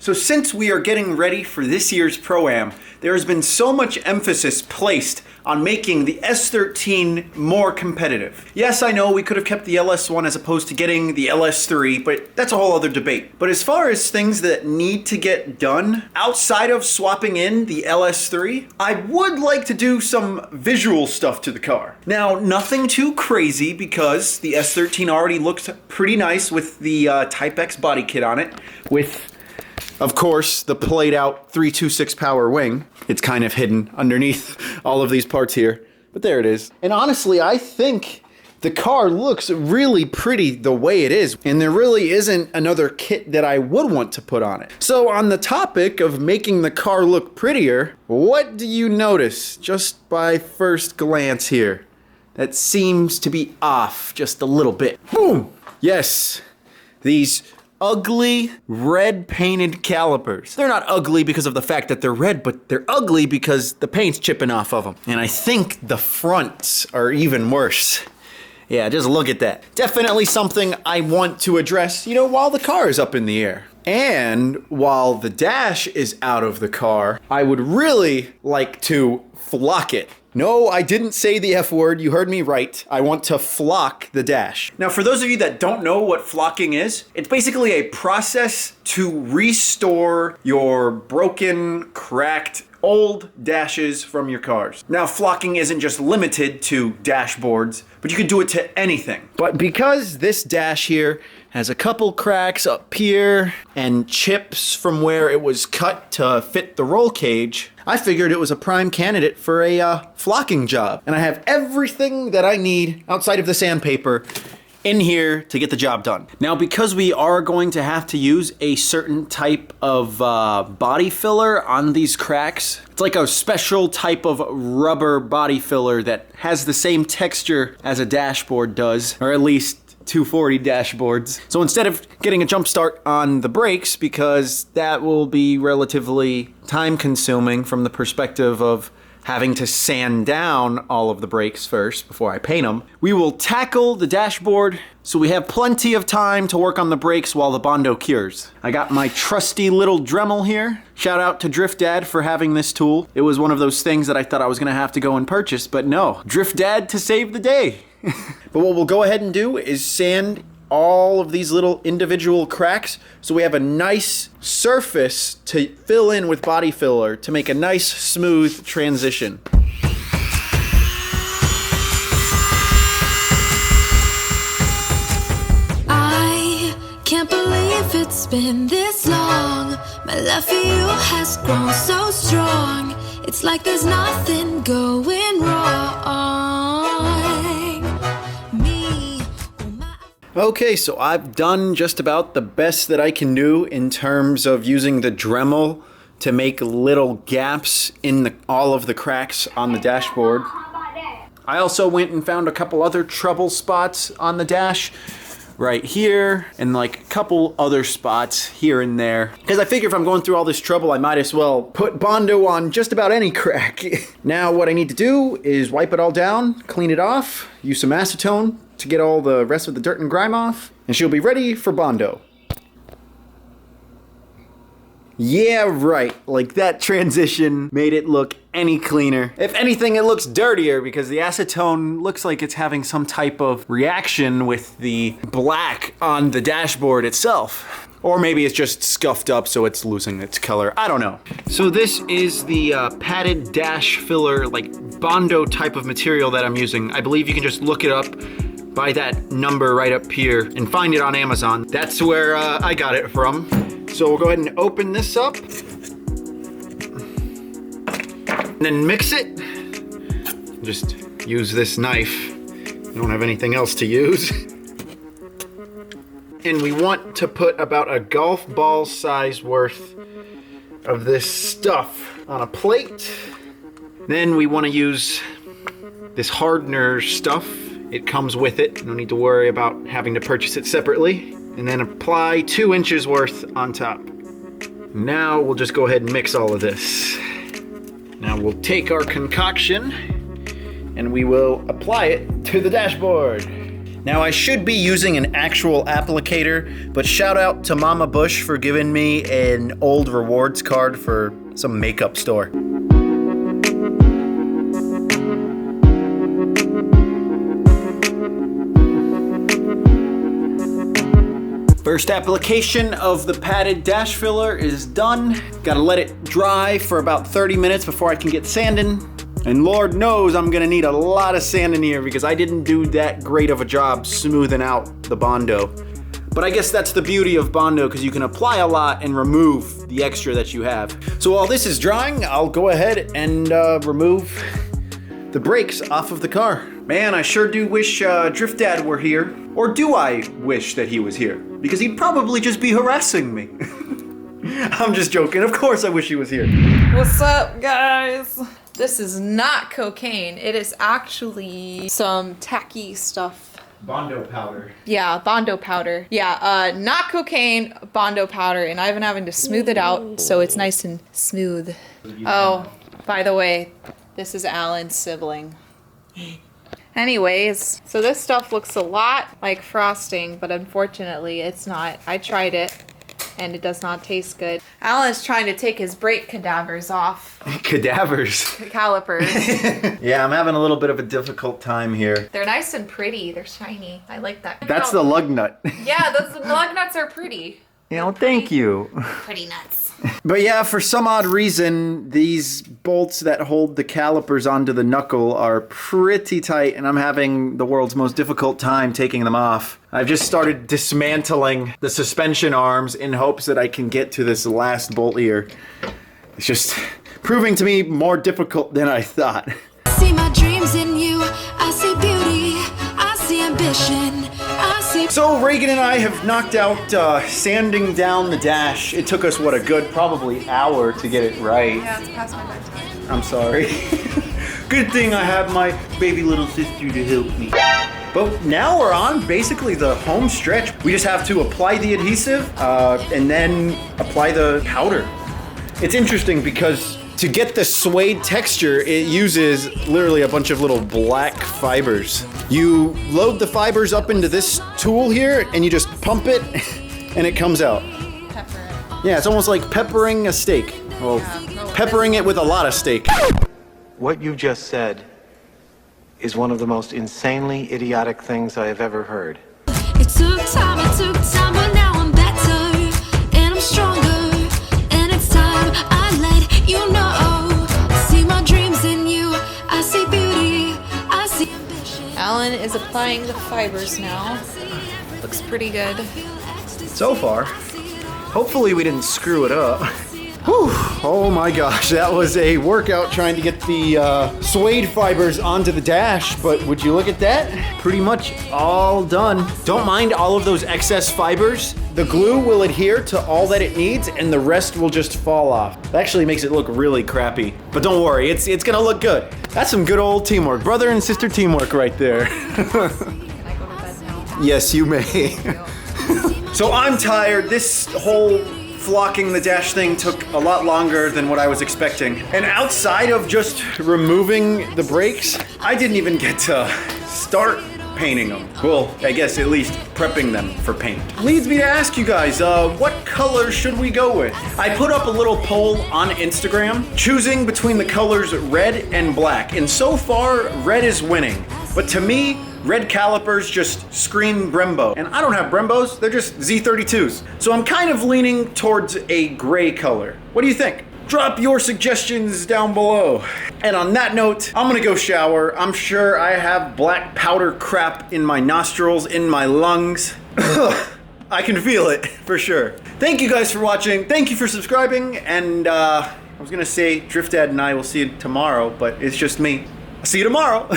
So since we are getting ready for this year's Pro-Am, there has been so much emphasis placed on making the S13 more competitive. Yes, I know we could have kept the LS1 as opposed to getting the LS3, but that's a whole other debate. But as far as things that need to get done, outside of swapping in the LS3, I would like to do some visual stuff to the car. Now, nothing too crazy because the S13 already looks pretty nice with the Type X body kit on it, with of course, the played out 326 power wing. It's kind of hidden underneath all of these parts here, but there it is. And honestly, I think the car looks really pretty the way it is, and there really isn't another kit that I would want to put on it. So on the topic of making the car look prettier, what do you notice just by first glance here that seems to be off just a little bit? Boom! Yes, these ugly red painted calipers. They're not ugly because of the fact that they're red, but they're ugly because the paint's chipping off of them. And I think the fronts are even worse. Yeah, just look at that. Definitely something I want to address, you know, while the car is up in the air. And while the dash is out of the car, I would really like to flock it. No, I didn't say the F word, you heard me right. I want to flock the dash. Now, for those of you that don't know what flocking is, it's basically a process to restore your broken, cracked, old dashes from your cars. Now, flocking isn't just limited to dashboards, but you can do it to anything. But because this dash here has a couple cracks up here and chips from where it was cut to fit the roll cage, I figured it was a prime candidate for a flocking job. And I have everything that I need outside of the sandpaper in here to get the job done. Now, because we are going to have to use a certain type of body filler on these cracks, it's like a special type of rubber body filler that has the same texture as a dashboard does, or at least 240 dashboards. So instead of getting a jump start on the brakes, because that will be relatively time consuming from the perspective of having to sand down all of the brakes first before I paint them, we will tackle the dashboard so we have plenty of time to work on the brakes while the Bondo cures. I got my trusty little Dremel here. Shout out to Drift Dad for having this tool. It was one of those things that I thought I was gonna have to go and purchase, but no, Drift Dad to save the day. But what we'll go ahead and do is sand all of these little individual cracks so we have a nice surface to fill in with body filler to make a nice smooth transition. I can't believe it's been this long. My love for you has grown so strong. It's like there's nothing going wrong. Okay, so I've done just about the best that I can do in terms of using the Dremel to make little gaps in all of the cracks on the dashboard. I also went and found a couple other trouble spots on the dash right here and like a couple other spots here and there. Because I figure if I'm going through all this trouble, I might as well put Bondo on just about any crack. Now what I need to do is wipe it all down, clean it off, use some acetone to get all the rest of the dirt and grime off, and she'll be ready for Bondo. Yeah, right, like that transition made it look any cleaner. If anything, it looks dirtier because the acetone looks like it's having some type of reaction with the black on the dashboard itself. Or maybe it's just scuffed up so it's losing its color. I don't know. So this is the padded dash filler, like Bondo type of material that I'm using. I believe you can just look it up by that number right up here and find it on Amazon. That's where I got it from. So we'll go ahead and open this up. And then mix it. Just use this knife. I don't have anything else to use. And we want to put about a golf ball size worth of this stuff on a plate. Then we want to use this hardener stuff. It comes with it. No need to worry about having to purchase it separately. And then apply 2 inches worth on top. Now we'll just go ahead and mix all of this. Now we'll take our concoction and we will apply it to the dashboard. Now I should be using an actual applicator, but shout out to Mama Bush for giving me an old rewards card for some makeup store. First application of the padded dash filler is done. Gotta let it dry for about 30 minutes before I can get sanding. And Lord knows I'm gonna need a lot of sand in here because I didn't do that great of a job smoothing out the Bondo. But I guess that's the beauty of Bondo, because you can apply a lot and remove the extra that you have. So while this is drying, I'll go ahead and remove the brakes off of the car. Man, I sure do wish Drift Dad were here. Or do I wish that he was here? Because he'd probably just be harassing me. I'm just joking. Of course I wish he was here. What's up, guys? This is not cocaine. It is actually some tacky stuff. Bondo powder. Yeah, Bondo powder. Yeah, not cocaine, Bondo powder, and I've been having to smooth it out so it's nice and smooth. Oh, by the way, this is Alan's sibling. Anyways, so this stuff looks a lot like frosting, but unfortunately it's not. I tried it, and it does not taste good. Alan's trying to take his brake cadavers off. Cadavers. Calipers. Yeah, I'm having a little bit of a difficult time here. They're nice and pretty. They're shiny. I like that. That's the lug nut. Yeah, those lug nuts are pretty. You know, thank you. Pretty nuts. But yeah, for some odd reason, these bolts that hold the calipers onto the knuckle are pretty tight, and I'm having the world's most difficult time taking them off. I've just started dismantling the suspension arms in hopes that I can get to this last bolt here. It's just proving to me more difficult than I thought. I see my dreams in you. I see beauty. I see ambition. I see. So Reagan and I have knocked out sanding down the dash. It took us, what, a good probably hour to get it right. Yeah, it's past my bedtime. I'm sorry. Good thing I have my baby little sister to help me. But now we're on basically the home stretch. We just have to apply the adhesive and then apply the powder. It's interesting because to get the suede texture, it uses literally a bunch of little black fibers. You load the fibers up into this tool here and you just pump it and it comes out. Pepper it. Yeah, it's almost like peppering a steak. Well, peppering it with a lot of steak. What you just said is one of the most insanely idiotic things I have ever heard. It took time, but now I'm better and I'm stronger. And it's time I let you know. I see my dreams in you. I see beauty. I see ambition. Alan is applying the fibers now. Looks pretty good. So far. Hopefully we didn't screw it up. Whew. Oh my gosh, that was a workout trying to get the suede fibers onto the dash, but would you look at that? Pretty much all done. Don't mind all of those excess fibers. The glue will adhere to all that it needs and the rest will just fall off. It actually makes it look really crappy, but don't worry, it's gonna look good. That's some good old teamwork. Brother and sister teamwork right there. Can I go to bed now? Yes, you may. So I'm tired. This whole flocking the dash thing took a lot longer than what I was expecting. And outside of just removing the brakes, I didn't even get to start painting them. Well, I guess at least prepping them for paint. Leads me to ask you guys, what color should we go with? I put up a little poll on Instagram, choosing between the colors red and black. And so far, red is winning. But to me, red calipers just scream Brembo. And I don't have Brembos, they're just Z32s. So I'm kind of leaning towards a gray color. What do you think? Drop your suggestions down below. And on that note, I'm gonna go shower. I'm sure I have black powder crap in my nostrils, in my lungs. I can feel it, for sure. Thank you guys for watching. Thank you for subscribing. And I was gonna say Drift Dad and I will see you tomorrow, but it's just me. I'll see you tomorrow.